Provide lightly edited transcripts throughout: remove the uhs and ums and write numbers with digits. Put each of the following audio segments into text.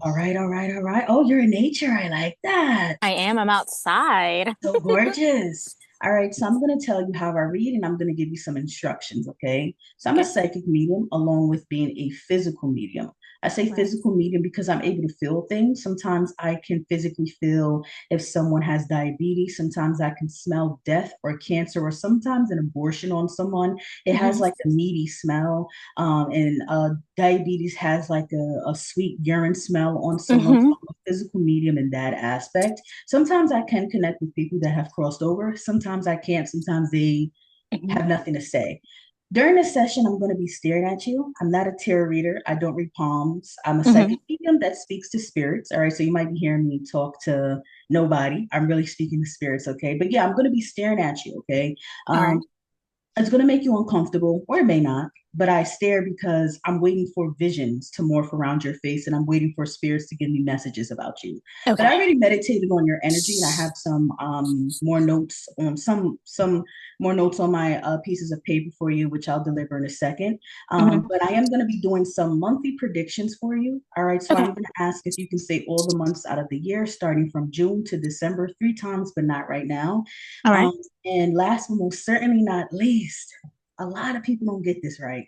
All right, all right, all right. Oh, you're in nature. I like that. I am. I'm outside. So gorgeous. All right, so I'm going to tell you how I read and I'm going to give you some instructions, okay? So I'm a Okay. psychic medium along with being a physical medium. I say Right. physical medium because I'm able to feel things. Sometimes I can physically feel if someone has diabetes. Sometimes I can smell death or cancer, or sometimes an abortion on someone. It has Hmm. like a meaty smell. And diabetes has like a sweet urine smell on someone. So Hmm. I'm a physical medium in that aspect. Sometimes I can connect with people that have crossed over. Sometimes I can't. Sometimes they Hmm. have nothing to say. During this session, I'm going to be staring at you. I'm not a tarot reader. I don't read palms. I'm a Hmm. psychic medium that speaks to spirits. All right. So you might be hearing me talk to nobody. I'm really speaking to spirits. Okay. But yeah, I'm going to be staring at you. Okay. All right. Um, it's going to make you uncomfortable, or it may not. But I stare because I'm waiting for visions to morph around your face and I'm waiting for spirits to give me messages about you. But Okay. I already meditated on your energy and I have some more notes on some more notes on my pieces of paper for you, which I'll deliver in a second. Hmm. But I am going to be doing some monthly predictions for you. All right. So I'm Okay. going to ask if you can say all the months out of the year, starting from June to December, three times, but not right now. All right. Um, and last but most certainly not least, a lot of people don't get this right.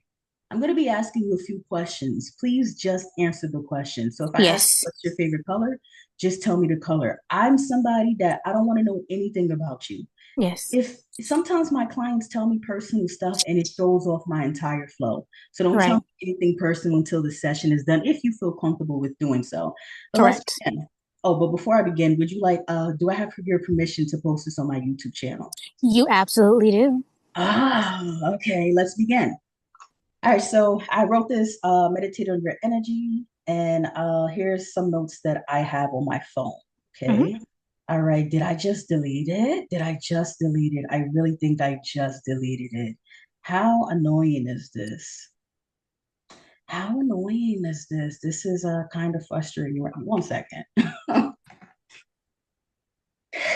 I'm going to be asking you a few questions. Please just answer the question. So if I ask you Yes. what's your favorite color, just tell me the color. I'm somebody that I don't want to know anything about you. Yes. If sometimes my clients tell me personal stuff and it throws off my entire flow. So don't tell Right. me anything personal until the session is done, if you feel comfortable with doing so. But let's Correct. begin. Oh, but before I begin, would you like, do I have your permission to post this on my YouTube channel? You absolutely do. Ah, okay, let's begin. All right, so I wrote this, meditate on your energy, and here's some notes that I have on my phone. Hmm. Okay. All right, did I just delete it? Did I just delete it? I really think I just deleted it. How annoying is this? How annoying is this? This is kind of frustrating. One second.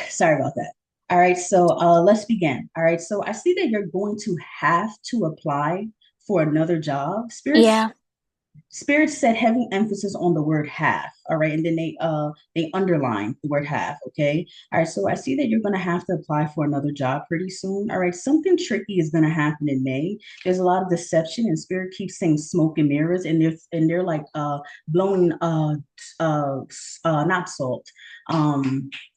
Sorry about that. All right, so let's begin. All right, so I see that you're going to have to apply for another job. Yeah. Spirits said heavy emphasis on the word half, all right, and then they underline the word half, okay. All right, so I see that you're going to have to apply for another job pretty soon. All right, something tricky is going to happen in May. There's a lot of deception and spirit keeps saying smoke and mirrors, and they're like blowing uh not salt,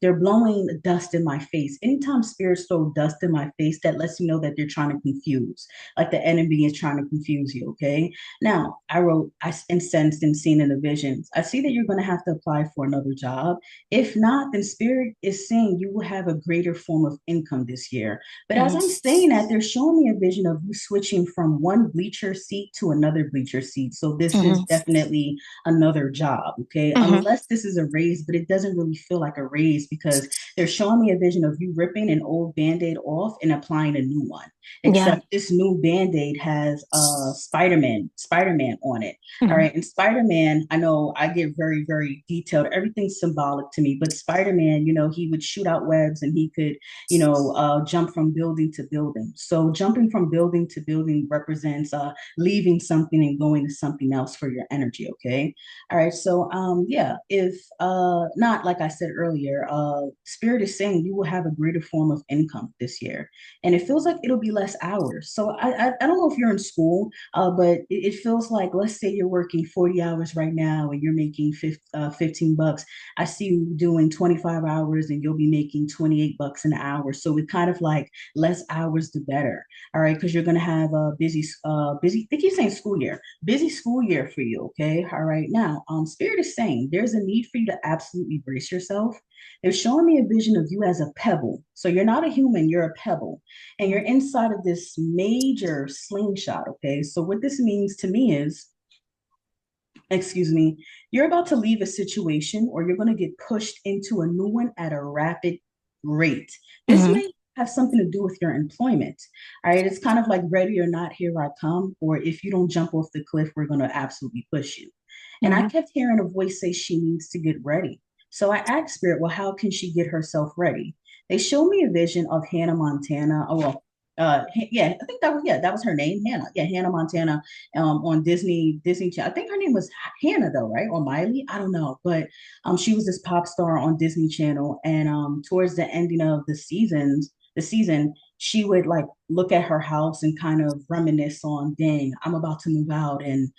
they're blowing dust in my face. Anytime spirits throw dust in my face, that lets me know that they're trying to confuse, like the enemy is trying to confuse you, okay. Now, I wrote, I incensed and seen in the visions. I see that you're going to have to apply for another job. If not, then Spirit is saying you will have a greater form of income this year. But as Hmm. I'm saying that, they're showing me a vision of you switching from one bleacher seat to another bleacher seat. So this is Hmm. definitely another job, okay? Hmm. Unless this is a raise, but it doesn't really feel like a raise because they're showing me a vision of you ripping an old band-aid off and applying a new one, Yeah. except this new band-aid has Spider-Man on it. All Hmm. right. And Spider-Man, I know I get very, very detailed. Everything's symbolic to me, but Spider-Man, he would shoot out webs and he could, jump from building to building. So jumping from building to building represents leaving something and going to something else for your energy. Okay. All right. So yeah, if not, like I said earlier, Spirit is saying you will have a greater form of income this year, and it feels like it'll be less hours. So I don't know if you're in school, but it feels like, let's say you're working 40 hours right now and you're making 15 bucks. I see you doing 25 hours and you'll be making 28 bucks an hour. So it's kind of like less hours the better. All right, because you're gonna have a busy. They keep saying school year, busy school year for you. Okay, all right. Now, Spirit is saying there's a need for you to absolutely brace yourself. They're showing me a vision of you as a pebble. So you're not a human, you're a pebble. And you're inside of this major slingshot. Okay. So what this means to me is, excuse me, you're about to leave a situation or you're going to get pushed into a new one at a rapid rate. This Hmm. may have something to do with your employment. All right. It's kind of like ready or not, here I come. Or if you don't jump off the cliff, we're going to absolutely push you. And I Hmm. kept hearing a voice say she needs to get ready. So I asked Spirit, well, how can she get herself ready? They showed me a vision of Hannah Montana. Oh, well, yeah, I think that was her name, Hannah. Yeah, Hannah Montana, on Disney Channel. I think her name was Hannah though, right? Or Miley, I don't know, but she was this pop star on Disney Channel, and towards the ending of the season, she would like look at her house and kind of reminisce on, dang, I'm about to move out, and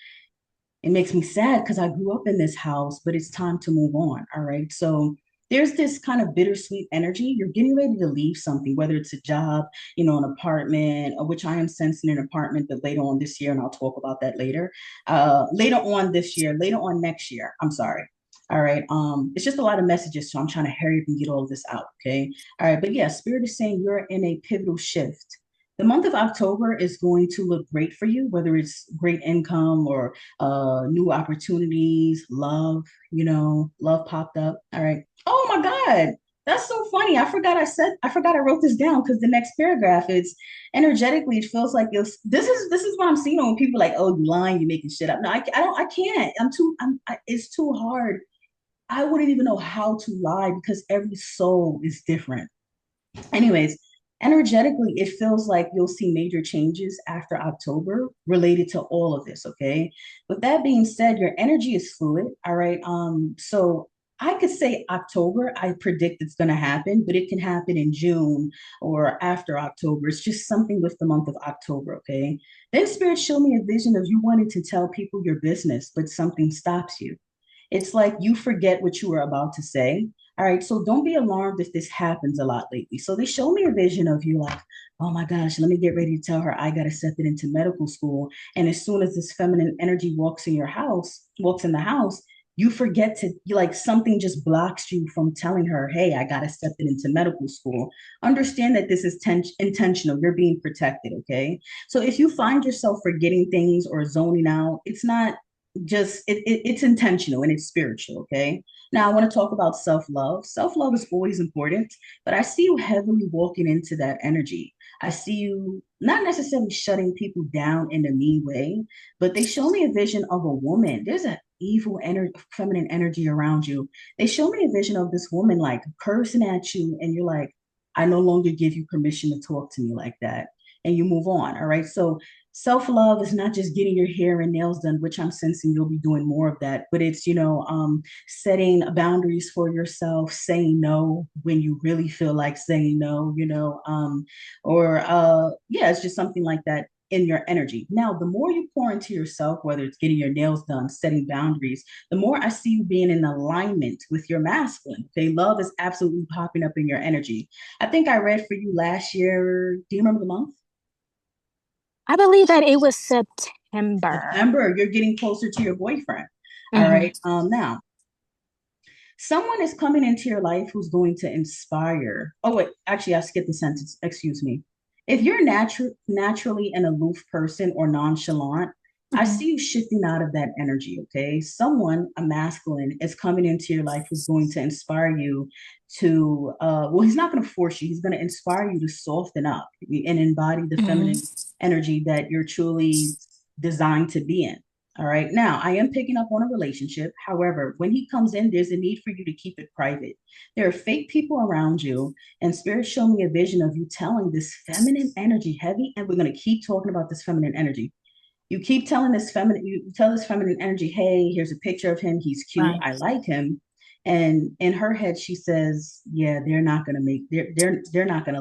it makes me sad because I grew up in this house, but it's time to move on. All right. So there's this kind of bittersweet energy. You're getting ready to leave something, whether it's a job, an apartment, which I am sensing an apartment, but later on this year, and I'll talk about that later. Later on this year, later on next year. I'm sorry. All right. It's just a lot of messages, so I'm trying to hurry up and get all of this out. Okay. All right. But yeah, Spirit is saying you're in a pivotal shift. The month of October is going to look great for you, whether it's great income or new opportunities, love, love popped up. All right. Oh my God. That's so funny. I forgot I wrote this down because the next paragraph is energetically, it feels like this is what I'm seeing when people are like, oh, you lying, you making shit up. No, I don't, I can't. It's too hard. I wouldn't even know how to lie because every soul is different. Anyways, energetically, it feels like you'll see major changes after October related to all of this. Okay. With that being said, your energy is fluid. All right. So I could say October, I predict it's going to happen, but it can happen in June or after October. It's just something with the month of October. Okay. Then Spirit showed me a vision of you wanting to tell people your business, but something stops you. It's like you forget what you were about to say. All right, so don't be alarmed if this happens a lot lately. So they show me a vision of you like, oh my gosh, let me get ready to tell her I got accepted into medical school. And as soon as this feminine energy walks in the house, you forget to, you like something just blocks you from telling her, hey, I got accepted into medical school. Understand that this is intentional. You're being protected, okay? So if you find yourself forgetting things or zoning out, it's not just it's intentional and it's spiritual. Okay, now I want to talk about self-love. Self-love is always important, but I see you heavily walking into that energy. I see you not necessarily shutting people down in a mean way, but they show me a vision of a woman. There's an evil energy, feminine energy around you. They show me a vision of this woman like cursing at you, and you're like, I no longer give you permission to talk to me like that, and you move on. All right, so self-love is not just getting your hair and nails done, which I'm sensing you'll be doing more of that, but it's setting boundaries for yourself, saying no when you really feel like saying no, or yeah, it's just something like that in your energy. Now the more you pour into yourself, whether it's getting your nails done, setting boundaries, the more I see you being in alignment with your masculine. Okay, love is absolutely popping up in your energy. I think I read for you last year, do you remember the month? I believe that it was September. September, you're getting closer to your boyfriend. All Hmm. right. Now, someone is coming into your life who's going to inspire. Oh, wait, actually, I skipped the sentence. Excuse me. If you're naturally an aloof person or nonchalant, I Hmm. see you shifting out of that energy. Okay. Someone, a masculine, is coming into your life who's going to inspire you to, well, he's not going to force you, he's going to inspire you to soften up and embody the Hmm. feminine energy that you're truly designed to be in. All right. Now, I am picking up on a relationship. However, when he comes in, there's a need for you to keep it private. There are fake people around you, and Spirit showed me a vision of you telling this feminine energy heavy, and we're going to keep talking about this feminine energy. You keep telling you tell this feminine energy, hey, here's a picture of him. He's cute. Right. I like him. And in her head, she says, yeah, they're not gonna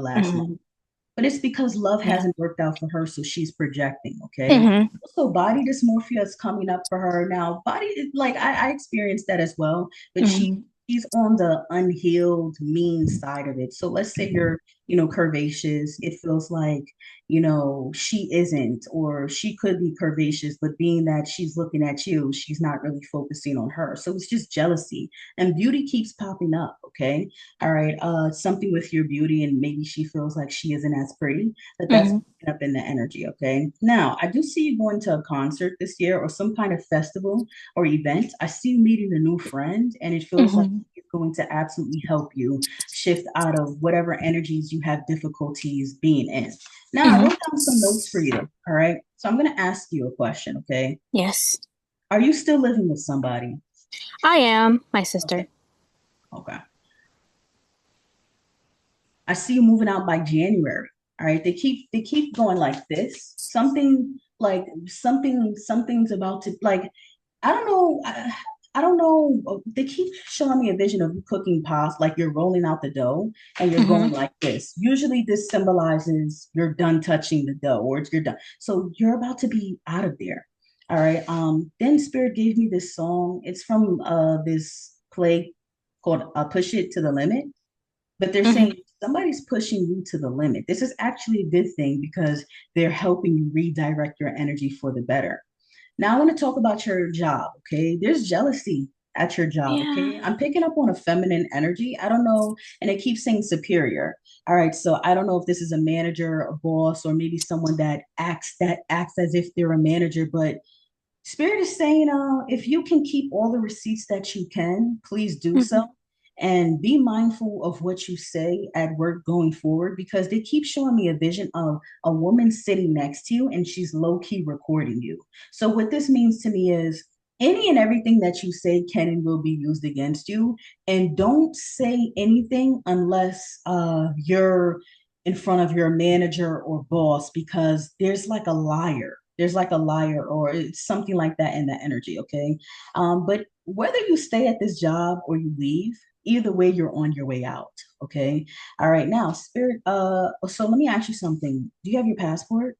last long, Hmm. but it's because love Yeah. hasn't worked out for her, so she's projecting. Okay. Hmm. Also, body dysmorphia is coming up for her now. Like I experienced that as well, but Hmm. she's on the unhealed, mean side of it. So let's say you're, curvaceous. It feels like, she isn't, or she could be curvaceous, but being that she's looking at you, she's not really focusing on her. So it's just jealousy, and beauty keeps popping up. Okay. All right, something with your beauty, and maybe she feels like she isn't as pretty, but that's Hmm. up in the energy. Okay. Now, I do see you going to a concert this year or some kind of festival or event. I see you meeting a new friend, and it feels like Hmm. it's going to absolutely help you shift out of whatever energies you have difficulties being in. Now, I Hmm. wrote down some notes for you. All right. So I'm going to ask you a question. Okay. Yes, Are you still living with somebody? I am my Okay. sister. Okay. I see you moving out by January. All right, they keep going like this. Something's about to like I don't know. I don't know. They keep showing me a vision of you cooking pasta, like you're rolling out the dough and you're Mm-hmm. going like this. Usually, this symbolizes you're done touching the dough or you're done. So you're about to be out of there. All right. Then Spirit gave me this song. It's from this play called "Push It to the Limit." But they're Mm-hmm. saying somebody's pushing you to the limit. This is actually a good thing because they're helping you redirect your energy for the better. Now I want to talk about your job, okay? There's jealousy at your job, Yeah. okay? I'm picking up on a feminine energy. I don't know, and it keeps saying superior. All right, so I don't know if this is a manager, a boss, or maybe someone that acts as if they're a manager, but Spirit is saying, if you can keep all the receipts that you can, please do Mm-hmm. so. And be mindful of what you say at work going forward because they keep showing me a vision of a woman sitting next to you and she's low key recording you. So, what this means to me is any and everything that you say can and will be used against you. And don't say anything unless you're in front of your manager or boss because there's like a liar or it's something like that in the energy, okay? But whether you stay at this job or you leave, either way, you're on your way out, okay? All right, now, Spirit, so let me ask you something. Do you have your passport?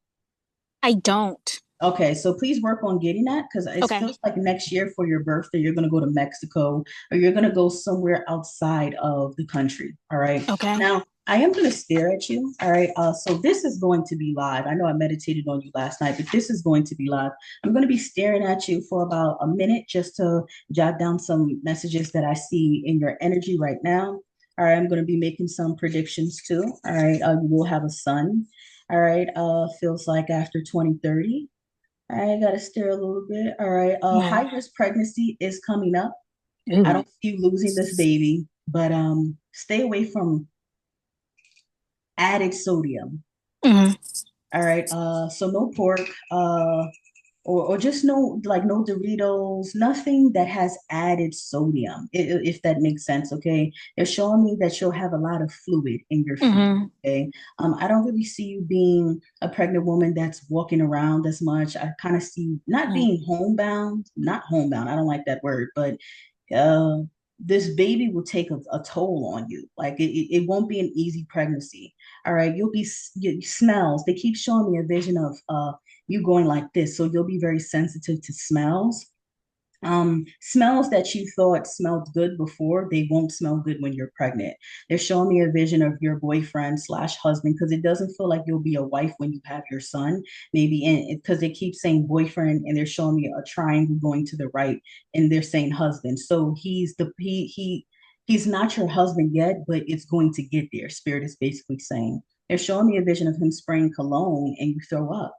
I don't. Okay, so please work on getting that because it Okay. feels like next year for your birthday, you're going to go to Mexico or you're going to go somewhere outside of the country. All right. Okay. Now, I am going to stare at you. All right. So this is going to be live. I know I meditated on you last night, but this is going to be live. I'm going to be staring at you for about a minute just to jot down some messages that I see in your energy right now. All right. I'm going to be making some predictions too. All right. You will have a son. All right. Feels like after 2030. I gotta stir a little bit. All right. Yeah. High risk pregnancy is coming up. I Ooh. don't see you losing this baby, but stay away from added sodium. Mm-hmm. All right. So no pork, or just no Doritos, nothing that has added sodium, if that makes sense. Okay. They're showing me that you'll have a lot of fluid in your feet. Mm-hmm. Okay. I don't really see you being a pregnant woman that's walking around as much. I kind of see you not being homebound, not homebound. I don't like that word, but uh, this baby will take a toll on you. Like it won't be an easy pregnancy. All right, smells. They keep showing me a vision of you going like this, so you'll be very sensitive to smells. Smells that you thought smelled good before, they won't smell good when you're pregnant. They're showing me a vision of your boyfriend slash husband because it doesn't feel like you'll be a wife when you have your son. Maybe in because they keep saying boyfriend and they're showing me a triangle going to the right and they're saying husband. So he's not your husband yet, but it's going to get there. Spirit is basically saying. They're showing me a vision of him spraying cologne and you throw up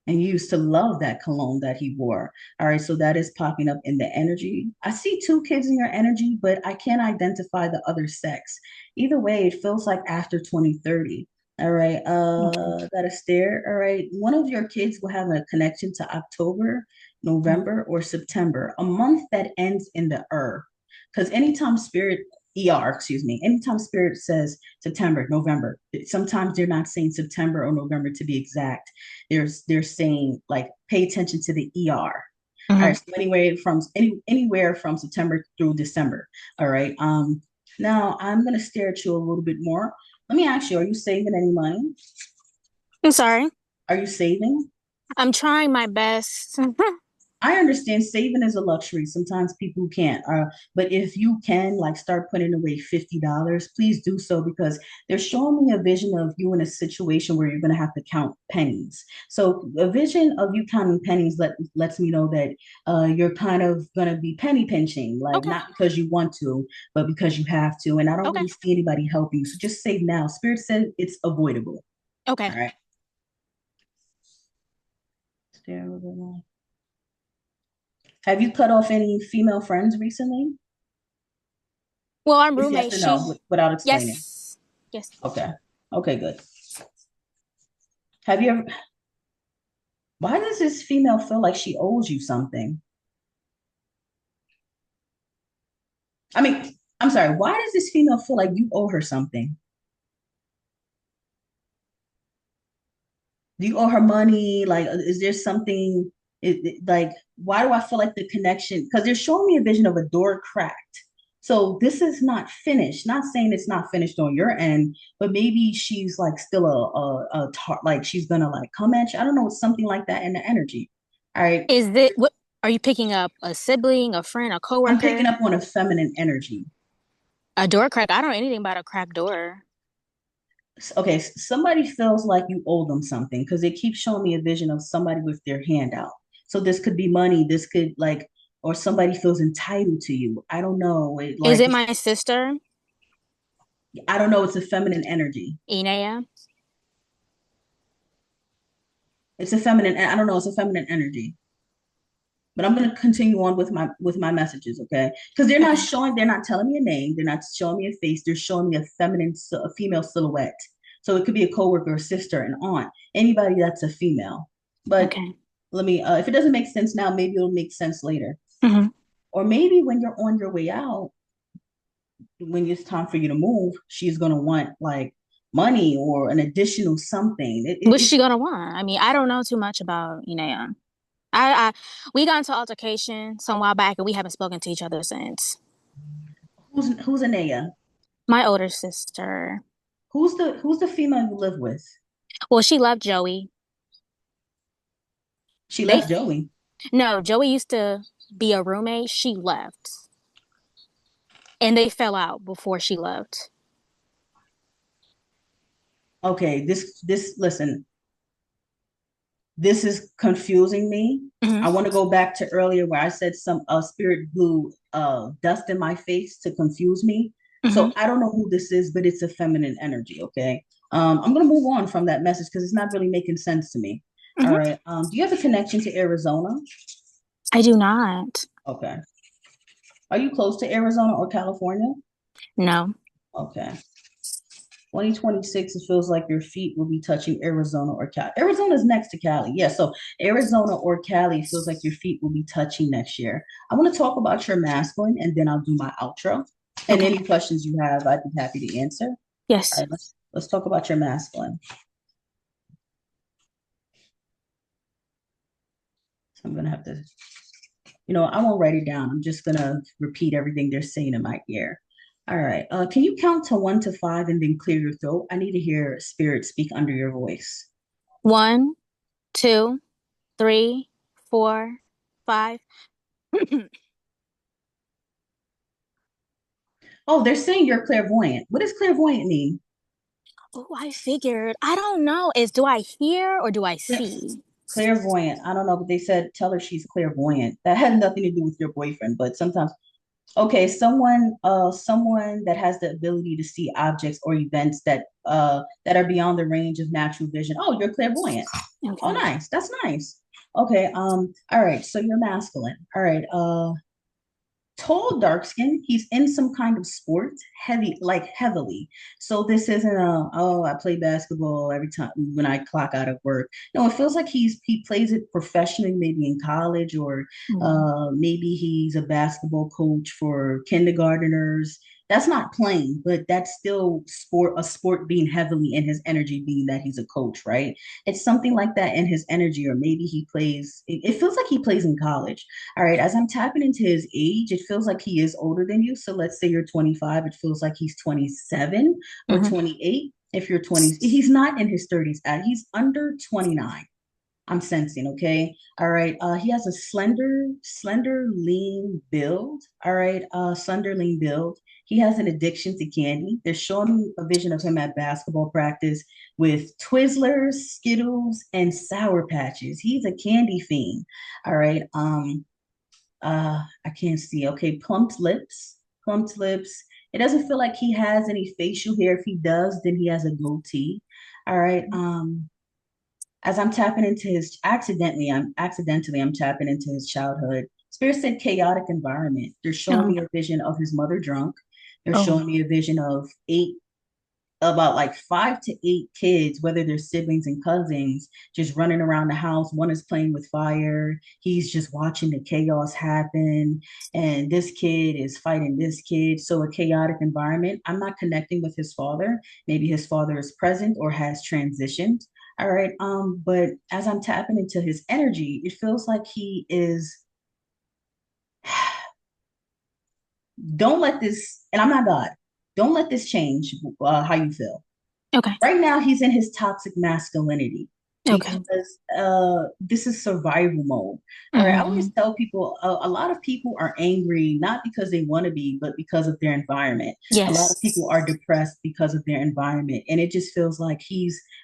and you used to love that cologne that he wore. All right, so that is popping up in the energy. I see two kids in your energy, but I can't identify the other sex. Either way, it feels like after 2030. All right, Okay. got a stare. All right, one of your kids will have a connection to October, November, or September, a month that ends in the because anytime spirit excuse me, anytime spirit says September, November, sometimes they're not saying September or November to be exact. They're saying like pay attention to the ER. All right, Mm-hmm. so anywhere from September through December. All right. Now I'm gonna stare at you a little bit more. Let me ask you, are you saving any money? I'm sorry. Are you saving? I'm trying my best. I understand saving is a luxury. Sometimes people can't. But if you can, like, start putting away $50, please do so because they're showing me a vision of you in a situation where you're going to have to count pennies. So a vision of you counting pennies lets me know that you're kind of going to be penny pinching, like Okay. not because you want to, but because you have to. And I don't Okay. really see anybody helping you. So just save now. Spirit said it's avoidable. Okay. All right. Stay a little bit more. Have you cut off any female friends recently? Well, our Just yes roommate, or no, she, without explaining. yes, yes. Okay. Okay, good. Have you ever, why does this female feel like she owes you something? I mean, I'm sorry, why does this female feel like you owe her something? Do you owe her money? Like, is there something like, why do I feel like the connection? Because they're showing me a vision of a door cracked. So this is not finished. Not saying it's not finished on your end, but maybe she's like still like she's gonna like come at you. I don't know, something like that in the energy. All right. Is it what are you picking up? A sibling, a friend, a I'm picking coworker? up on a feminine energy. A door crack? I don't know anything about a cracked door. Okay, somebody feels like you owe them something because they keep showing me a vision of somebody with their hand out. So this could be money, this could like, or somebody feels entitled to you. I don't know. Is it my sister, I don't know. It's a feminine energy. Inea? It's a feminine. I don't know. It's a feminine energy. But I'm gonna continue on with my messages, okay? Because Okay. they're not telling me a name, they're not showing me a face, they're showing me a a female silhouette. So it could be a coworker, a sister, an aunt, anybody that's a female. But Okay. let me, if it doesn't make sense now, maybe it'll make sense later. Hmm. Or maybe when you're on your way out, when it's time for you to move, she's gonna want like money or an additional something. What's she gonna want? I mean, I don't know too much about Inea. I we got into altercation some while back and we haven't spoken to each other since. who's Anaya? My older sister. Who's the female you live with? Well, she left Joey. She They left Joey. no, Joey used to be a roommate. She left. And they fell out before she left. Okay, this listen, this is confusing me. Hmm. I want to go back to earlier where I said some spirit blew dust in my face to confuse me. Hmm. So I don't know who this is, but it's a feminine energy. Okay, I'm gonna move on from that message because it's not really making sense to me. All Hmm. right. Do you have a connection to Arizona? I do not. Okay. Are you close to Arizona or California? No. Okay. 2026, it feels like your feet will be touching Arizona or Cali. Arizona's next to Cali. Yeah, so Arizona or Cali feels like your feet will be touching next year. I want to talk about your masculine and then I'll do my outro. And Okay. any questions you have, I'd be happy to answer. All Yes. right, let's talk about your masculine. So I'm gonna have to, I won't write it down. I'm just gonna repeat everything they're saying in my ear. All right. Can you count to 1 to 5 and then clear your throat? I need to hear spirit speak under your voice. 1, 2, 3, 4, 5. Oh, they're saying you're clairvoyant. What does clairvoyant mean? Oh, I figured. I don't know. Do I hear or do I see? Clairvoyant. I don't know, but they said tell her she's clairvoyant. That had nothing to do with your boyfriend, but sometimes okay, someone that has the ability to see objects or events that are beyond the range of natural vision. Oh, you're clairvoyant. Oh, Okay. nice. That's nice. Okay, all right, so you're masculine. All right, tall, dark skin. He's in some kind of sport, heavily. So this isn't I play basketball every time when I clock out of work. No, it feels like he plays it professionally, maybe in college or Mm. maybe he's a basketball coach for kindergarteners. That's not playing, but that's still a sport being heavily in his energy, being that he's a coach, right? It's something like that in his energy, or maybe he plays, it feels like he plays in college. All right, as I'm tapping into his age, it feels like he is older than you. So let's say you're 25, it feels like he's 27 or Hmm. 28. If you're 20, he's not in his 30s, he's under 29. I'm sensing, okay? All right. He has a slender, lean build. All right. Slender, lean build. He has an addiction to candy. They're showing me a vision of him at basketball practice with Twizzlers, Skittles, and Sour Patches. He's a candy fiend. All right. I can't see. Okay, plumped lips, plumped lips. It doesn't feel like he has any facial hair. If he does, then he has a goatee. All right. As I'm tapping into I'm tapping into his childhood. Spirit said chaotic environment. They're showing Oh. me a vision of his mother drunk. They're Oh. showing me a vision of about like 5 to 8 kids, whether they're siblings and cousins, just running around the house. One is playing with fire. He's just watching the chaos happen. And this kid is fighting this kid. So a chaotic environment. I'm not connecting with his father. Maybe his father is present or has transitioned. All right. But as I'm tapping into his energy, it feels like he is, don't let this, and I'm not God, don't let this change how you feel. Okay. Right now, he's in his toxic masculinity Okay. because this is survival mode. All right. I always Mm-hmm. tell people a lot of people are angry, not because they want to be, but because of their environment. A lot of Yes. people are depressed because of their environment. And it just feels like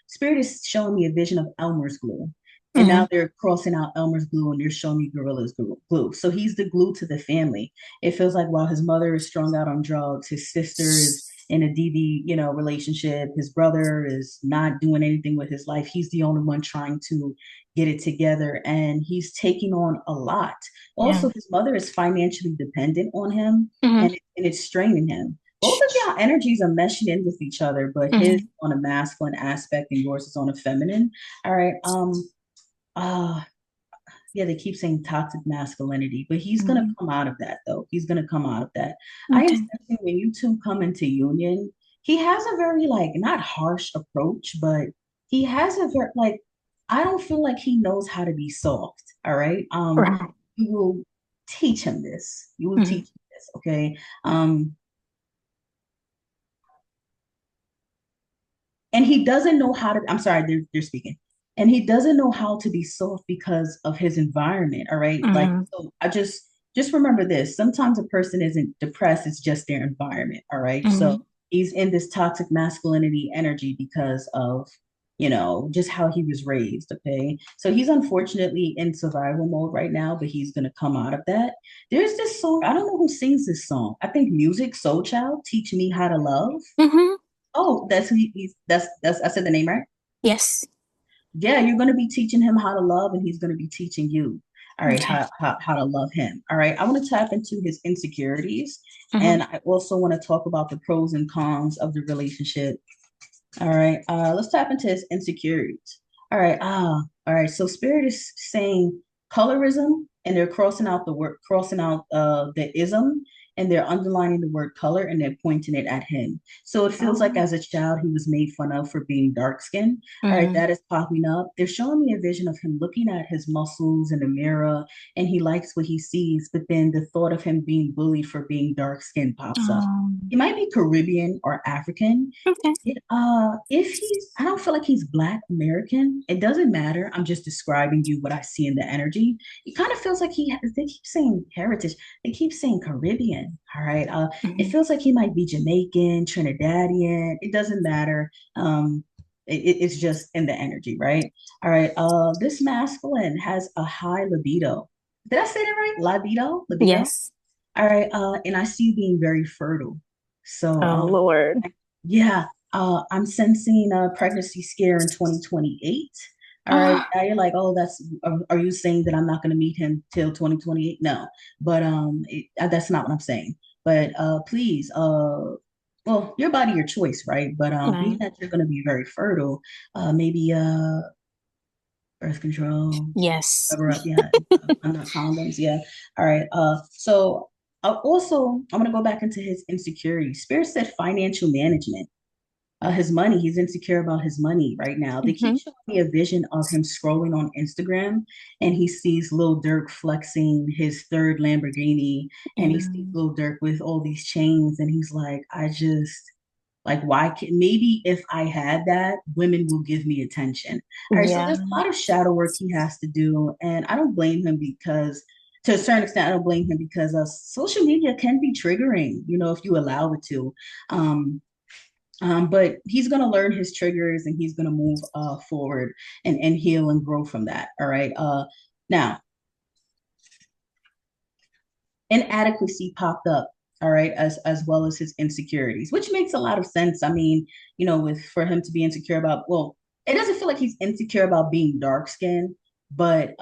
Spirit is showing me a vision of Elmer's glue. And Mm-hmm. now they're crossing out Elmer's glue and they're showing me Gorilla's glue. So he's the glue to the family. It feels like while his mother is strung out on drugs, his sister is in a DV, relationship. His brother is not doing anything with his life. He's the only one trying to get it together, and he's taking on a lot. Yeah. Also, his mother is financially dependent on him, Mm-hmm. and it's straining him. Both of y'all energies are meshing in with each other, but his Mm-hmm. on a masculine aspect and yours is on a feminine. All right. Uh, yeah, they keep saying toxic masculinity, but he's gonna Mm-hmm. come out of that though. He's gonna come out of that. I am Okay. sensing when you two come into union, he has a very like not harsh approach, but he has a very like I don't feel like he knows how to be soft. All right. Right. You will teach him this. You will Mm-hmm. teach him this, okay? Um, and he doesn't know how to, I'm sorry, they're speaking. And he doesn't know how to be soft because of his environment. All right. Like, Mm-hmm. so I just remember this. Sometimes a person isn't depressed, it's just their environment. All right. So Mm-hmm. he's in this toxic masculinity energy because of, just how he was raised. Okay. So he's unfortunately in survival mode right now, but he's gonna come out of that. There's this song, I don't know who sings this song. I think Music Soul Child, Teach Me How to Love. Mm-hmm. Oh, that's who that's I said the name right. Yes. Yeah, you're going to be teaching him how to love, and he's going to be teaching you, all right, Okay. how to love him. All right, I want to tap into his insecurities, Mm-hmm. and I also want to talk about the pros and cons of the relationship. All right, let's tap into his insecurities. All right. So Spirit is saying colorism, and they're crossing out the word, crossing out the ism, and they're underlining the word color, and they're pointing it at him. So it feels like Oh. as a child he was made fun of for being dark skinned. All right, Mm-hmm. that is popping up. They're showing me a vision of him looking at his muscles in the mirror, and he likes what he sees. But then the thought of him being bullied for being dark skinned pops up. He might be Caribbean or African, Okay. if I don't feel like he's Black American. It doesn't matter. I'm just describing you what I see in the energy. It kind of feels like they keep saying heritage. They keep saying Caribbean. All right. It Mm-hmm. feels like he might be Jamaican, Trinidadian. It doesn't matter. It's just in the energy, right? All right. This masculine has a high libido. Did I say that right? Libido. Yes. All right. And I see you being very fertile. So, Oh, Lord. yeah, I'm sensing a pregnancy scare in 2028. All right, now you're like, oh, are you saying that I'm not going to meet him till 2028? No, but that's not what I'm saying. But please, well, your body, your choice, right? But being Right. that you're going to be very fertile, maybe birth control, Yes. cover up, yeah, I'm not condoms, yeah. All right, so also, I'm going to go back into his insecurity. Spirit said financial management, his money. He's insecure about his money right now. They keep Mm-hmm. showing me a vision of him scrolling on Instagram, and he sees Lil Durk flexing his third Lamborghini, and he sees Mm. Lil Durk with all these chains, and he's like, I just like why can maybe if I had that, women will give me attention. All right, so Yeah. there's a lot of shadow work he has to do, and I don't blame him because to a certain extent, I don't blame him because social media can be triggering, if you allow it to. Um, but he's going to learn his triggers and he's going to move forward and heal and grow from that. All right. Now, inadequacy popped up. All right, as well as his insecurities, which makes a lot of sense. I mean, with for him to be insecure about, well, it doesn't feel like he's insecure about being dark skinned, but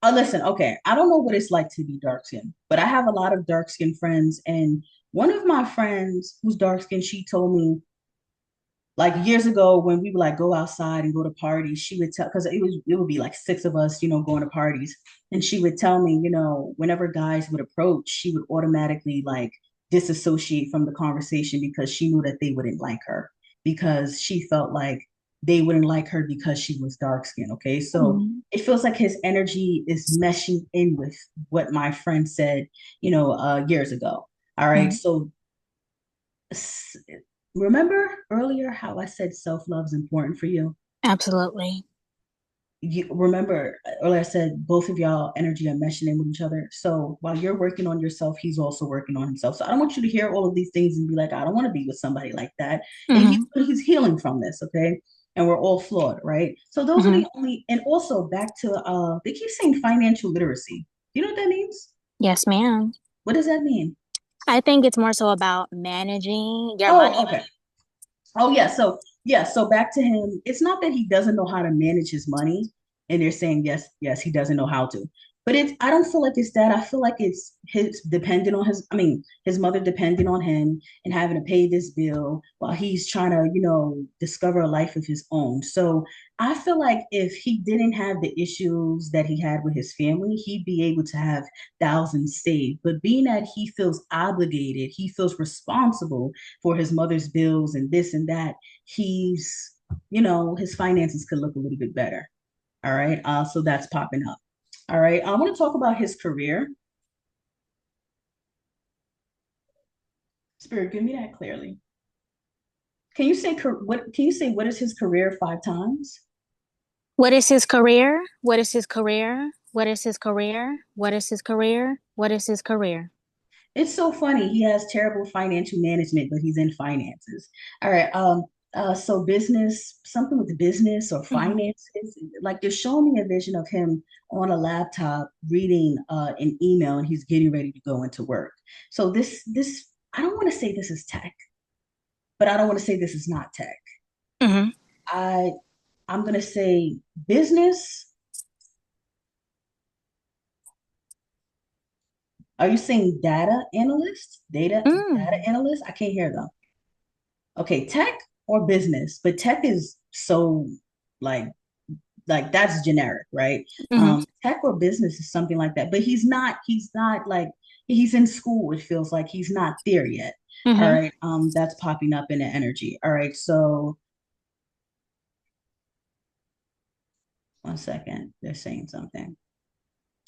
listen, okay, I don't know what it's like to be dark skinned, but I have a lot of dark skinned friends, and one of my friends who's dark skinned, she told me like years ago when we would like go outside and go to parties, she would tell because it would be like six of us, going to parties, and she would tell me, whenever guys would approach, she would automatically like disassociate from the conversation because she knew that they wouldn't like her. because she felt like they wouldn't like her because she was dark skinned. Okay. So Mhm. it feels like his energy is meshing in with what my friend said, years ago. All right. Mhm. So s- remember earlier how I said self-love is important for you? Absolutely. You remember earlier I said both of y'all energy are meshing in with each other. So while you're working on yourself, he's also working on himself. So I don't want you to hear all of these things and be like, I don't want to be with somebody like that. And he's Hmm. he's healing from this, okay? And we're all flawed, right? So those are Hmm. the only, and also back to they keep saying financial literacy. Do you know what that means? Yes, ma'am. What does that mean? I think it's more so about managing your Oh, money. okay. Oh yeah, so back to him. It's not that he doesn't know how to manage his money, and they're saying yes, yes, he doesn't know how to. But it's I don't feel like it's that. I feel like it's his dependent on his. I mean, his mother depending on him and having to pay this bill while he's trying to, discover a life of his own. So I feel like if he didn't have the issues that he had with his family, he'd be able to have thousands saved. But being that he feels obligated, he feels responsible for his mother's bills and this and that, his finances could look a little bit better. All right. So that's popping up. All right. I want to talk about his career. Spirit, give me that clearly. What is his career 5 times? What is his career? What is his career? What is his career? What is his career? What is his career? It's so funny. He has terrible financial management, but he's in finances. All right. So business, something with the business or Hmm. finances, like they're showing me a vision of him on a laptop reading an email and he's getting ready to go into work. So this I don't want to say this is tech, but I don't want to say this is not tech. Hmm. I I'm gonna say business. Are you saying data analyst? Data Mm. analyst? I can't hear them. Okay, tech or business, but tech is so like that's generic, right? Hmm. Tech or business is something like that, but he's not like he's in school. It feels like he's not there yet. All Hmm. right, that's popping up in the energy. All right, so one second, they're saying something.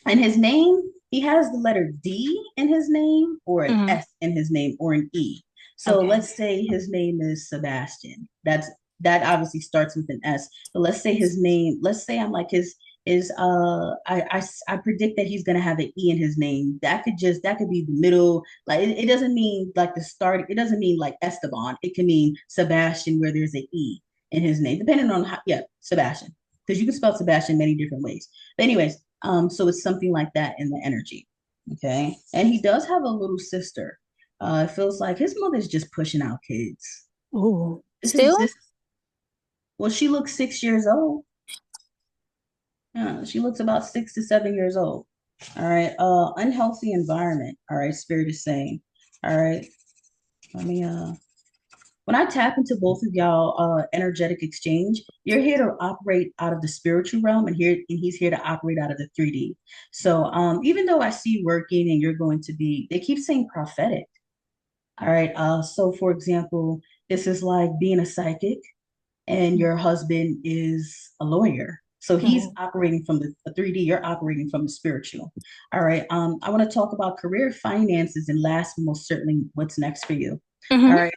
And his name, he has the letter D in his name, or an Hmm. S in his name, or an E. So Okay. let's say his name is Sebastian. That obviously starts with an S. But let's say his name, let's say I'm like his is I predict that he's gonna have an E in his name. That could be the middle. Like it doesn't mean like the start, it doesn't mean like Esteban. It can mean Sebastian where there's an E in his name, depending on how, yeah, Sebastian. Because you can spell Sebastian many different ways. But anyways, so it's something like that in the energy. Okay. And he does have a little sister. It feels like his mother's just pushing out kids. Ooh. This is Still? this well, she looks 6 years old. Yeah, she looks about 6 to 7 years old. All right. Unhealthy environment. All right, spirit is saying. All right. Let me when I tap into both of y'all energetic exchange, you're here to operate out of the spiritual realm and he's here to operate out of the 3D. So even though I see you working and you're going to be, they keep saying prophetic. All right. So for example, this is like being a psychic and your husband is a lawyer. So he's Hmm. operating from the 3D, you're operating from the spiritual. All right. I want to talk about career finances and last, most certainly, what's next for you. All Hmm. right.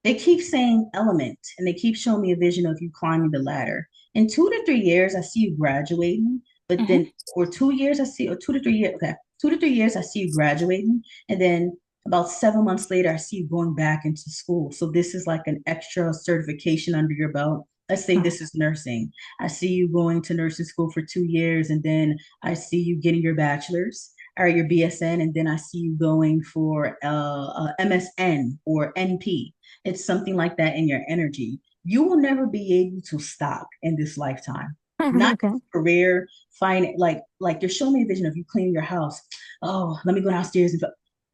They keep saying element and they keep showing me a vision of you climbing the ladder. In 2 to 3 years, I see you graduating, but Hmm. then, or 2 years, I see, or 2 to 3 years, okay, 2 to 3 years, I see you graduating. And then about 7 months later, I see you going back into school. So this is like an extra certification under your belt. Let's say this is nursing. I see you going to nursing school for 2 years, and then I see you getting your bachelor's or your BSN, and then I see you going for MSN or NP. It's something like that in your energy. You will never be able to stop in this lifetime. Not Okay. career, find like you're showing me a vision of you cleaning your house. Oh, let me go downstairs and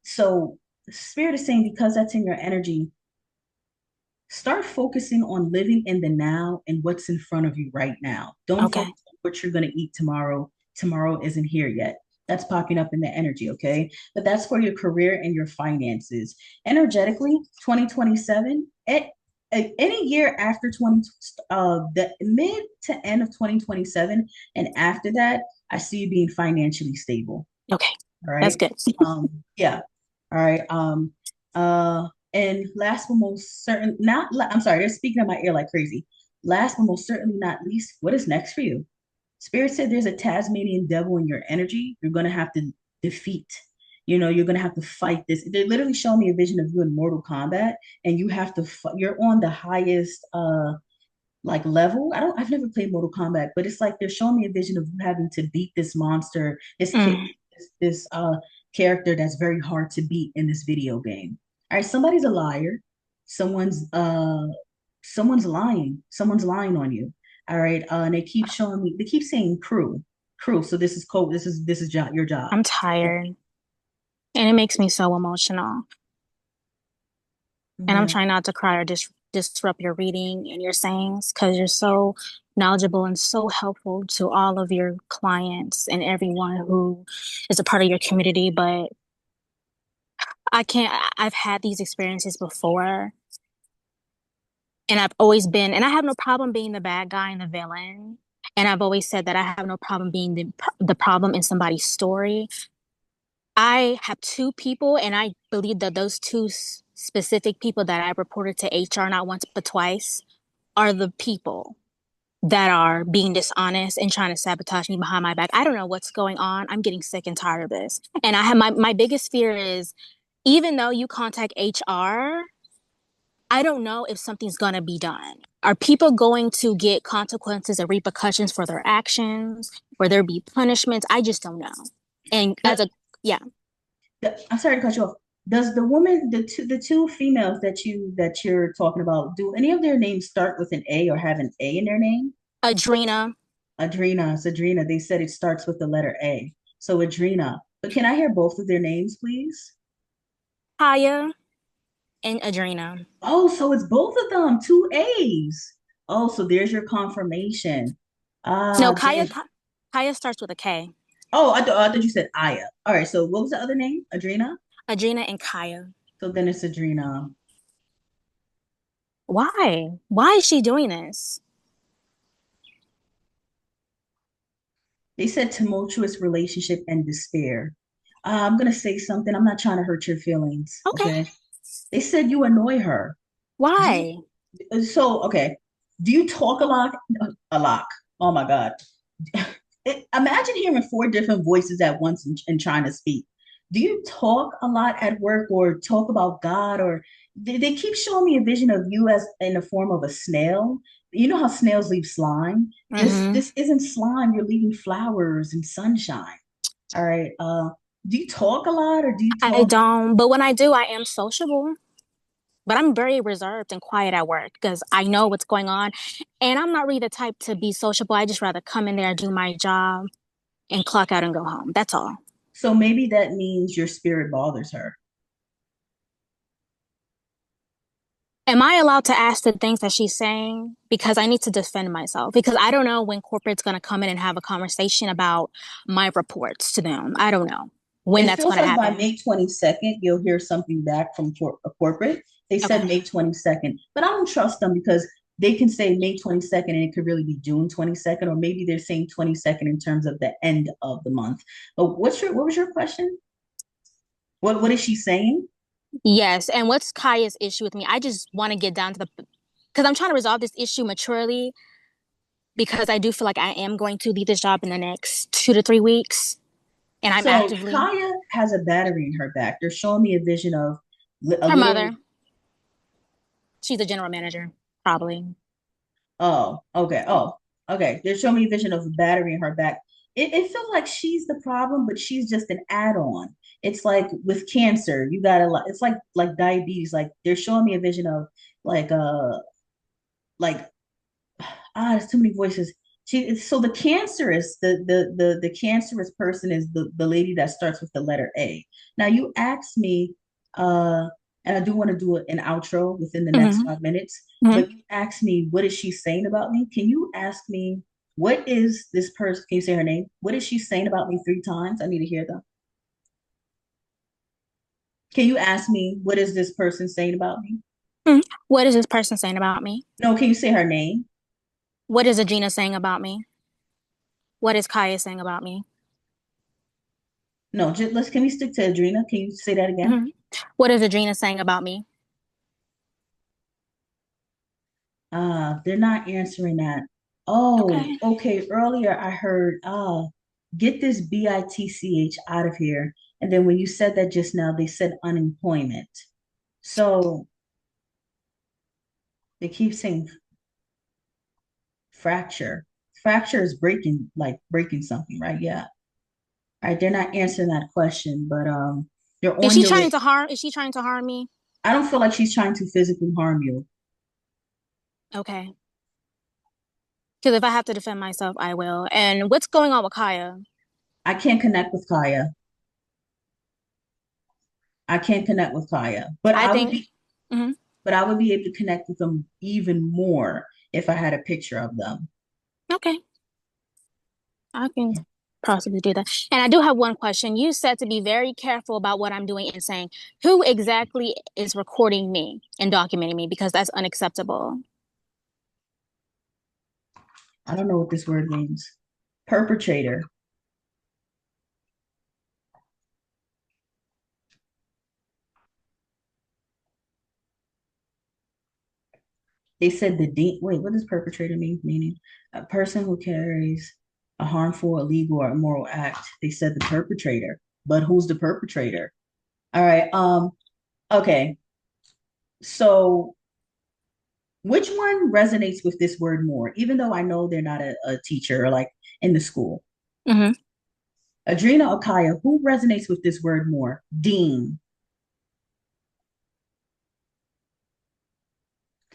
so spirit is saying because that's in your energy, start focusing on living in the now and what's in front of you right now. Don't Okay. focus on what you're going to eat tomorrow. Tomorrow isn't here yet. That's popping up in the energy, okay? But that's for your career and your finances. Energetically, 2027, any year after 20, the mid to end of 2027, and after that, I see you being financially stable. Okay, All that's right. good. Yeah. All right. And last but most certain, not, I'm sorry, they're speaking in my ear like crazy. Last but most certainly not least, what is next for you? Spirit said there's a Tasmanian devil in your energy. You're going to have to defeat. You're going to have to fight this. They're literally showing me a vision of you in Mortal Kombat, and you have to, you're on the highest, like level. I've never played Mortal Kombat, but it's like they're showing me a vision of you having to beat this monster, Mm. this character that's very hard to beat in this video game. All right, somebody's a liar. Someone's someone's lying. Someone's lying on you. All right, and they keep showing me. They keep saying crew, crew. So this is code. This is your job. I'm tired, and it makes me so emotional. And I'm Yeah. trying not to cry or disrupt your reading and your sayings because you're so knowledgeable and so helpful to all of your clients and everyone who is a part of your community. But I can't, I've had these experiences before, and I've always been, and I have no problem being the bad guy and the villain. And I've always said that I have no problem being the problem in somebody's story. I have two people, and I believe that those two specific people that I reported to HR not once but twice are the people that are being dishonest and trying to sabotage me behind my back. I don't know what's going on. I'm getting sick and tired of this. And I have my biggest fear is even though you contact HR, I don't know if something's going to be done. Are people going to get consequences or repercussions for their actions? Will there be punishments? I just don't know. And as a, yeah, I'm sorry to cut you off. Does the woman, the two females that you're talking about, do any of their names start with an A or have an A in their name? Adrena, Adrena, it's Adrena. They said it starts with the letter A. So Adrena. But can I hear both of their names, please? Kaya, and Adrena. Oh, so it's both of them, two A's. Oh, so there's your confirmation. No, There's. Kaya starts with a K. Oh, I thought you said Aya. All right, so what was the other name? Adrena? Adrena and Kaya. So then it's Adrena. Why? Why is she doing this? They said tumultuous relationship and despair. I'm gonna say something. I'm not trying to hurt your feelings, Okay. okay? They said you annoy her. Do you, Why? so okay. Do you talk a lot? A lot. Oh my God. Imagine hearing four different voices at once and trying to speak. Do you talk a lot at work or talk about God or they keep showing me a vision of you as in the form of a snail. You know how snails leave slime? This Hmm. this isn't slime. You're leaving flowers and sunshine. All right. Do you talk a lot or do you I talk? don't, but when I do, I am sociable. But I'm very reserved and quiet at work because I know what's going on. And I'm not really the type to be sociable. I just rather come in there, do my job, and clock out and go home. That's all. So maybe that means your spirit bothers her. Am I allowed to ask the things that she's saying? Because I need to defend myself. Because I don't know when corporate's going to come in and have a conversation about my reports to them. I don't know when It that's feels going to like by happen. May 22nd, you'll hear something back from a corporate. They Okay. said May 22nd, but I don't trust them because they can say May 22nd and it could really be June 22nd, or maybe they're saying 22nd in terms of the end of the month. But what was your question? What is she saying? Yes. And what's Kaya's issue with me? I just want to get down to the, because I'm trying to resolve this issue maturely because I do feel like I am going to leave this job in the next 2 to 3 weeks. And I'm So actively, Kaya has a battery in her back. They're showing me a vision of a her little. mother, she's a general manager, probably. Oh, okay. Oh, okay. They're showing me a vision of a battery in her back. It feels like she's the problem, but she's just an add-on. It's like with cancer, you got a lot. It's like diabetes. Like they're showing me a vision of like like there's too many voices. So the cancerous, the cancerous person is the lady that starts with the letter A. Now you asked me, and I do want to do an outro within the next Hmm. 5 minutes, Hmm. but you asked me, what is she saying about me? Can you ask me, what is this person? Can you say her name? What is she saying about me 3 times? I need to hear them. Can you ask me, what is this person saying about me? Mm. What is this person saying about me? No, can you say her name? What is Adrena saying about me? What is Kaya saying about me? No, just let's can we stick to Adrena? Can you say that again? Hmm. What is Adrena saying about me? They're not answering that. Oh, Okay. okay. Earlier I heard, get this BITCH out of here. And then when you said that just now, they said unemployment. So they keep saying fracture. Fracture is breaking, like breaking something, right? Yeah. All right. They're not answering that question, but you're Is on she your trying way. to harm? Is she trying to harm me? I don't feel like she's trying to physically harm you. Okay. Because if I have to defend myself, I will. And what's going on with Kaya? I can't connect with Kaya. I can't connect with Kaya, I think, mhm. but I would be able to connect with them even more if I had a picture of them. Okay, I can possibly do that. And I do have one question. You said to be very careful about what I'm doing and saying. Who exactly is recording me and documenting me? Because that's unacceptable. I don't know what this word means. Perpetrator. They said wait, what does perpetrator mean? Meaning a person who carries a harmful, illegal, or immoral act. They said the perpetrator, but who's the perpetrator? All right. Okay. So which one resonates with this word more? Even though I know they're not a teacher or like in the school. Hmm. Adrena or Kaya, who resonates with this word more? Dean.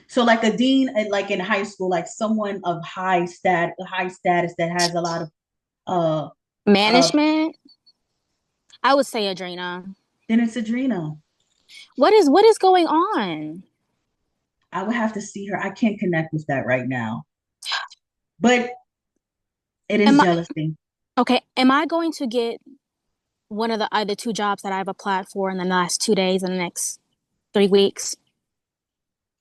So like a dean, like in high school, like someone of high status that has a lot of uh uh. Management? I would say Adrena. Then it's Adrena. What is going on? I would have to see her. I can't connect with that right now, but it is Am I jealousy. okay? Am I going to get one of the other two jobs that I've applied for in the last 2 days in the next 3 weeks?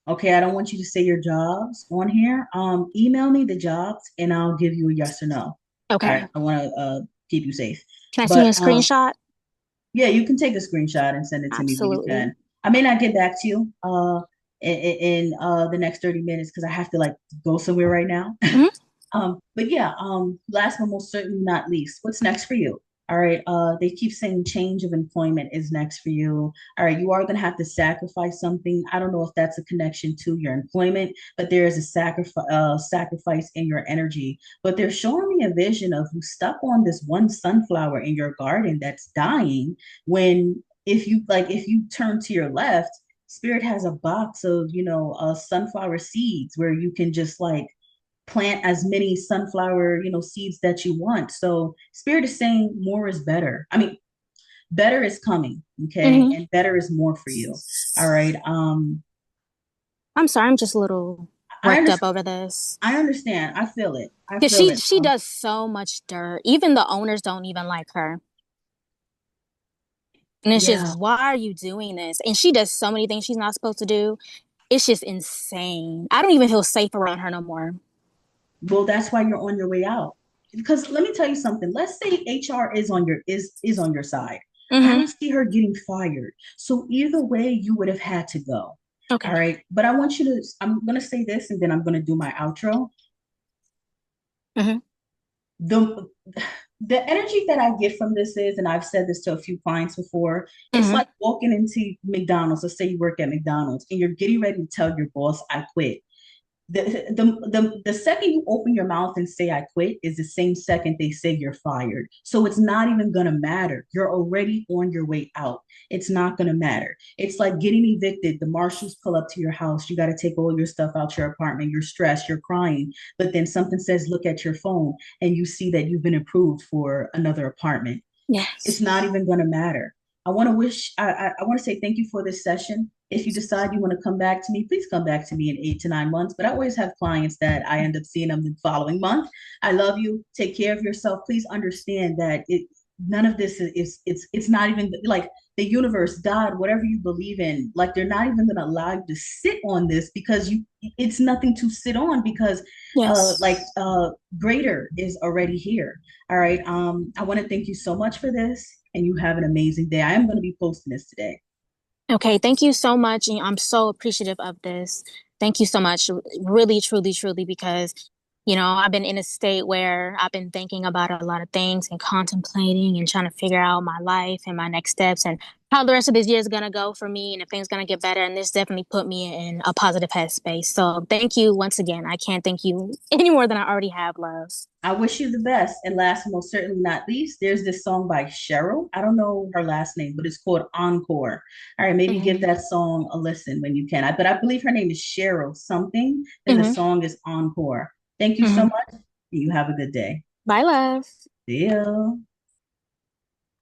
Okay, I don't want you to say your jobs on here. Email me the jobs and I'll give you a yes or no. All right, Okay. I want to keep you safe, Can I send you a but screenshot? yeah, you can take a screenshot and send it to me when you Absolutely. can. I may not get back to you in the next 30 minutes because I have to like go somewhere right now. Hmm. But yeah, last but most certainly not least, what's next for you? All right, they keep saying change of employment is next for you. All right, you are gonna have to sacrifice something. I don't know if that's a connection to your employment, but there is a sacrifice in your energy. But they're showing me a vision of you stuck on this one sunflower in your garden that's dying. When if you turn to your left, Spirit has a box of sunflower seeds where you can just like plant as many sunflower seeds that you want. So Spirit is saying more is better. I mean, better is coming, okay, Hmm. and better is more for you. All right. I'm sorry, I'm just a little I worked up understand. over this. I understand. I feel it. I Because feel she it. she does so much dirt. Even the owners don't even like her. And it's Yeah. just, why are you doing this? And she does so many things she's not supposed to do. It's just insane. I don't even feel safe around her no more. Well, that's why you're on your way out. Because let me tell you something. Let's say HR is on your side. I Hmm. don't see her getting fired. So either way, you would have had to go. All Okay. right. But I want you to, I'm gonna say this and then I'm gonna do my outro. Hmm. The the energy that I get from this is, and I've said this to a few clients before, it's Hmm. like walking into McDonald's. Let's say you work at McDonald's and you're getting ready to tell your boss, I quit. The second you open your mouth and say I quit is the same second they say you're fired. So it's not even gonna matter. You're already on your way out. It's not gonna matter. It's like getting evicted. The marshals pull up to your house. You got to take all your stuff out your apartment. You're stressed. You're crying. But then something says, look at your phone, and you see that you've been approved for another apartment. It's Yes. not even going to matter. I want to say thank you for this session. If you decide you want to come back to me, please come back to me in 8 to 9 months. But I always have clients that I end up seeing them the following month. I love you. Take care of yourself. Please understand that none of this it's not even like the universe, God, whatever you believe in, like they're not even gonna allow you to sit on this because you it's nothing to sit on because like Yes. greater is already here. All right. I want to thank you so much for this and you have an amazing day. I am going to be posting this today. Okay, thank you so much. And I'm so appreciative of this. Thank you so much. Really, truly, truly, because, I've been in a state where I've been thinking about a lot of things and contemplating and trying to figure out my life and my next steps and how the rest of this year is going to go for me and if things going to get better. And this definitely put me in a positive headspace. So thank you once again. I can't thank you any more than I already have, love. I wish you the best. And last but most certainly not least, there's this song by Cheryl. I don't know her last name, but it's called Encore. All right, maybe give Hmm. that song a listen when you can. But I believe her name is Cheryl something, and the Hmm. song is Encore. Thank you so Hmm. much. You have a good day. Bye, love. See you.